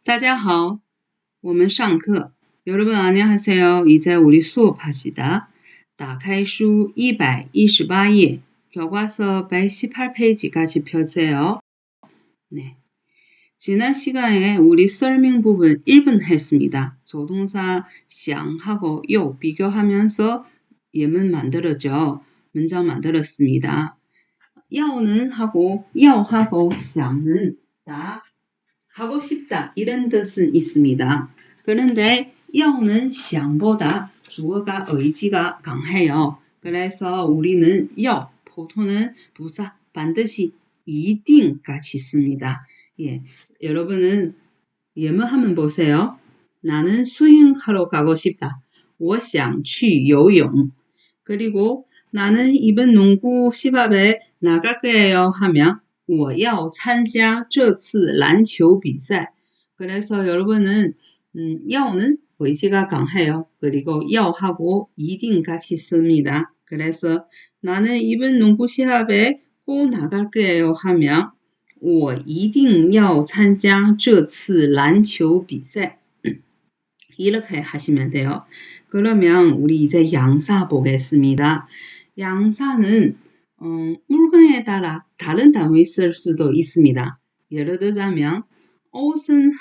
大家好，我们上课。여러분 안녕하세요. 이제 우리 수업합시다. 打开书 218页, 교과서 118페이지까지 펴세요. 네. 지난 시간에 우리 설명 부분 1분 했습니다. 조동사 想하고 有 비교하면서 예문 만들었죠. 문장 만들었습니다. 要는 하고 要하고 想는 다 하고 싶다 이런 뜻은 있습니다. 그런데 要는 想보다 주어가 의지가 강해요. 그래서 우리는 要, 보통은 부사 반드시 一定 같이 씁니다. 예, 여러분은 예문 한번 보세요. 나는 수영하러 가고 싶다. 我想去游泳. 그리고 나는 이번 농구 시합에 나갈 거예요 하면 我要参加这次篮球比赛. 그래서 여러분은 要는 의지가 강해요. 그리고 要하고 一定 같이 씁니다. 그래서 나는 이번 농구 시합에 꼭 나갈 거예요 하면 我一定要参加这次篮球比赛. 이렇게 하시면 돼요. 그러면 우리 이제 양사 보겠습니다. 양사는 물건에 따라 다른 단위 쓸 수도 있습니다. 예를 들자면 옷은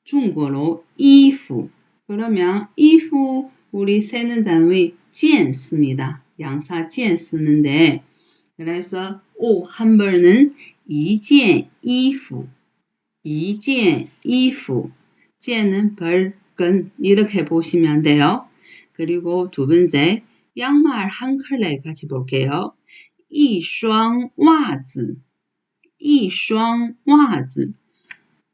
중국어로 衣服. 그러면 衣服 우리 세는 단위 件 씁니다. 양사 件 쓰는데 그래서 옷 한 벌은 一件衣服. 一件衣服. 件은 벌, 끈 이렇게 보시면 돼요. 그리고 두 번째 양말 한 켤레 같이 볼게요. 一双袜子. 一双袜子.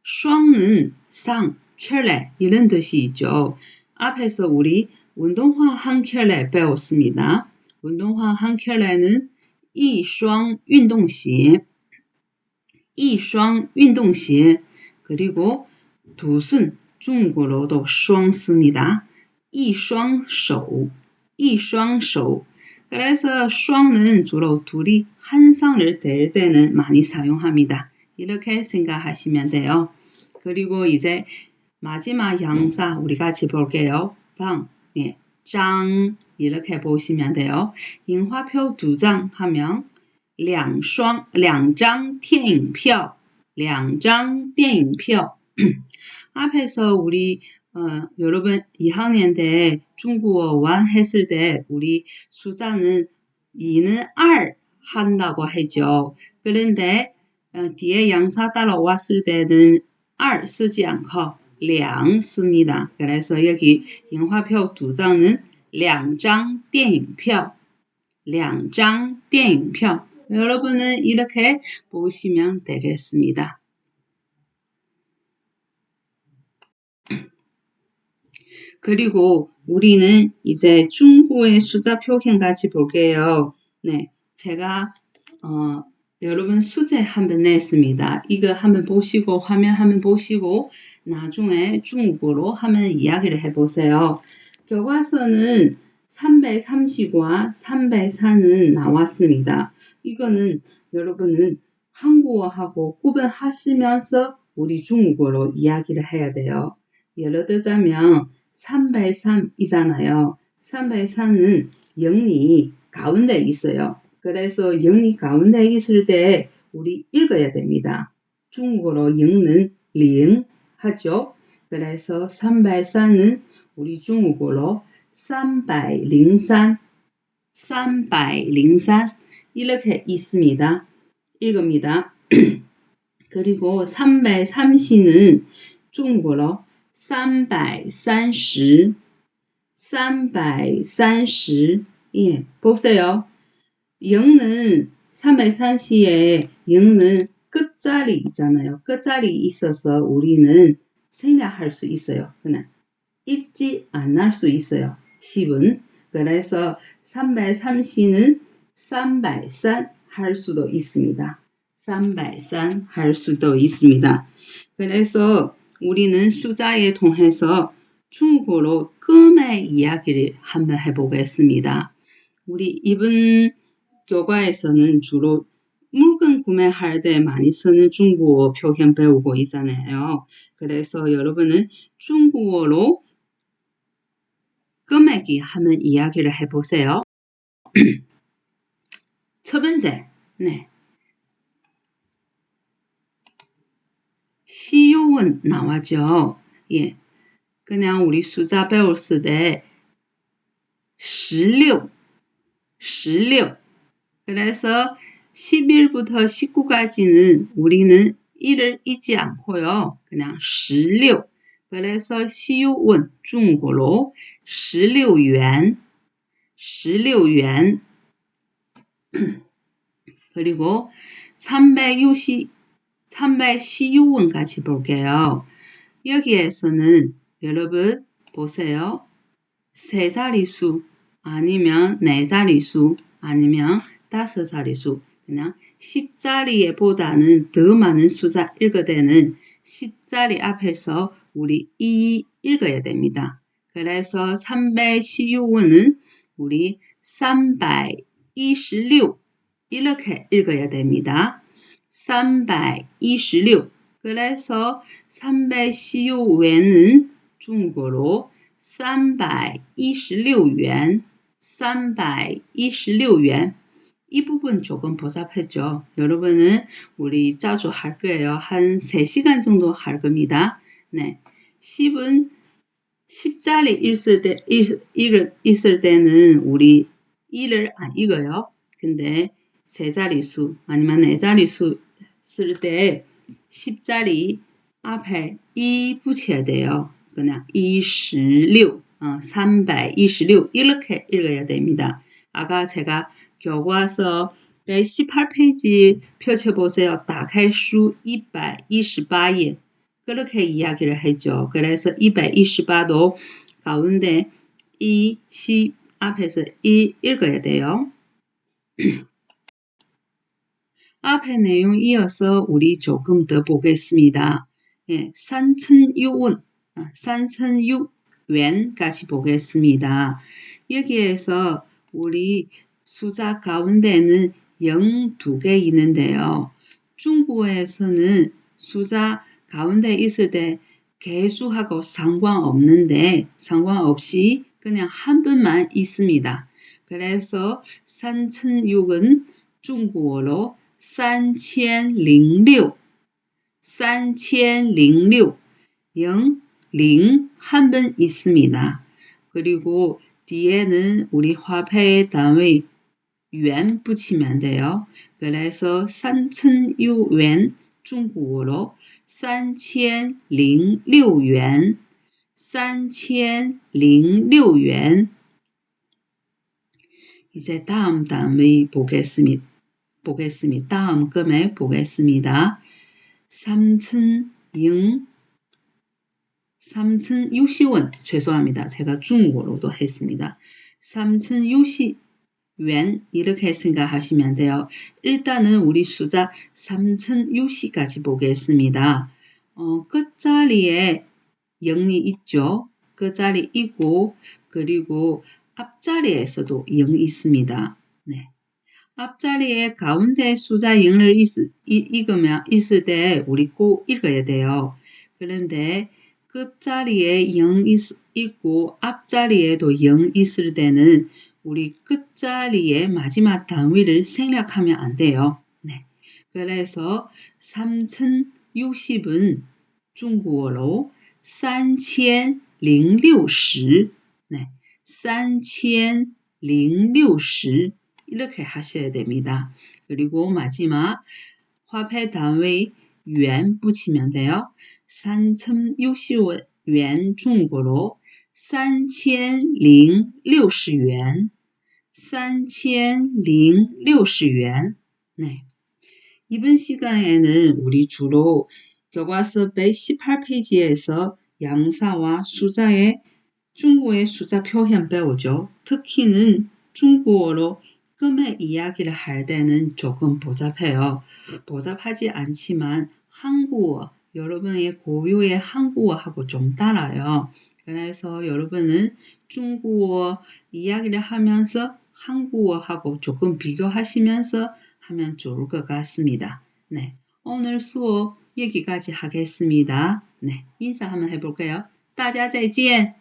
双는 상, 켤레 이런 뜻이 있죠. 앞에서 우리 운동화 한 켤레 배웠습니다. 운동화 한 켤레는 一双运动鞋. 一双运动鞋. 그리고 두 손, 중국어로도 双 씁니다. 一双手. 一双手. 그래서 双는 주로 둘이 한 상을 댈 때는 많이 사용합니다. 이렇게 생각하시면 돼요. 그리고 이제 마지막 양사 우리 같이 볼게요. 장, 예, 장 이렇게 보시면 돼요. 인화표 2장 하면 两张电影票. 两张电影票. 앞에서 우리 여러분 2학년 때 중국어 완했을 때 우리 숫자는 2는 R 한다고 했죠. 그런데 뒤에 양사 따라왔을 때는 R 쓰지 않고 2 씁니다. 그래서 여기 인화표 2장은 2张电影票. 2张电影票. 여러분은 이렇게 보시면 되겠습니다. 그리고 우리는 이제 중국의 숫자 표현 같이 볼게요. 네, 제가 여러분 수제 한번 냈습니다. 이거 한번 보시고 화면 한번 보시고 나중에 중국어로 한번 이야기를 해보세요. 교과서는 330과 304는 나왔습니다. 이거는 여러분은 한국어하고 구분하시면서 우리 중국어로 이야기를 해야 돼요. 예를 들자면 303이잖아요. 304는 영리 가운데 있어요. 그래서 영리 가운데 있을 때 우리 읽어야 됩니다. 중국어로 영는 링 하죠. 그래서 304는 우리 중국어로 303, 303 이렇게 있습니다. 읽습니다. 그리고 330는 중국어로 330, 330. 예, 보세요. 0는 330에 0는 끝자리 있잖아요. 끝자리 있어서 우리는 생략할 수 있어요. 그냥 읽지 않을 수 있어요. 10은. 그래서 330는 303 할 수도 있습니다. 303 할 수도 있습니다. 그래서 우리는 숫자에 통해서 중국어로 금의 이야기를 한번 해보겠습니다. 우리 이번 교과에서는 주로 물건 구매할 때 많이 쓰는 중국어 표현 배우고 있잖아요. 그래서 여러분은 중국어로 금액이 하면 이야기를 해보세요. 첫 번째, 네. 시요원 나왔죠. 예. 그냥 우리 숫자 배웠을 때 16. 그래서 10일부터 19까지는 우리는 1을 잊지 않고요. 그냥 16. 그래서 시요원 중국어로 16元. 그리고 316원 같이 볼게요. 여기에서는 여러분 보세요. 세 자리수 아니면 네 자리수 아니면 다섯 자리수 그냥 10자리에 보다는 더 많은 숫자 읽을 때는 10자리 앞에서 우리 2 읽어야 됩니다. 그래서 316원은 우리 326 이렇게 읽어야 됩니다. 326 그래서 316元은 중국어로 326元이 부분 조금 복잡했죠. 여러분은 우리 자주 할 거예요. 한 3시간 정도 할 겁니다. 네. 10은 10자리 있을 때는 우리 1을 안 읽어요. 근데 3자리수 아니면 4자리수 쓸 때 10자리 앞에 2 붙여야 돼요. 그냥 26, 326 이렇게 읽어야 됩니다. 아까 제가 교과서 118페이지 펼쳐보세요. 打开书 228页 그렇게 이야기를 했죠. 그래서 228도 가운데 20 앞에서 2 읽어야 돼요. 앞에 내용 이어서 우리 조금 더 보겠습니다. 예, 3,600원 같이 보겠습니다. 여기에서 우리 숫자 가운데는 0 2개 있는데요. 중국어에서는 숫자 가운데 있을 때 개수하고 상관없이 그냥 한 번만 있습니다. 그래서 3,600은 중국어로 3006 0, 한 번 있습니다. 그리고 뒤에는 우리 화폐의 단위 yuan 붙이면 돼요. 그래서 3,600원 중국어로 3006元 3006元 이제 다음 단위 보겠습니다. 다음 금액 보겠습니다. 3,060원 죄송합니다. 제가 중국어로도 했습니다. 3,060원 이렇게 생각하시면 돼요. 일단은 우리 숫자 3,060까지 보겠습니다. 끝자리에 0이 있죠. 끝자리 있고 그리고 앞자리에서도 0이 있습니다. 네. 앞자리에 가운데 숫자 0을 있을 때 우리 꼭 읽어야 돼요. 그런데 끝자리에 0 있고 앞자리에도 0 있을 때는 우리 끝자리에 마지막 단위를 생략하면 안 돼요. 네. 그래서 3,060은 중국어로 3,060 네. 3,060 이렇게 하셔야 됩니다. 그리고 마지막 화폐 단위 yuan 붙이면 돼요. 3,060원 중국어로 3,060元 3,060원 네. 이번 시간에는 우리 주로 교과서 118페이지에서 양사와 숫자의 중국어의 숫자 표현 배우죠. 특히는 중국어로 금액 이야기를 할 때는 조금 복잡해요. 복잡하지 않지만 한국어, 여러분의 고유의 한국어하고 좀 달라요. 그래서 여러분은 중국어 이야기를 하면서 한국어하고 조금 비교하시면서 하면 좋을 것 같습니다. 네, 오늘 수업 여기까지 하겠습니다. 네, 인사 한번 해볼까요? 大家再见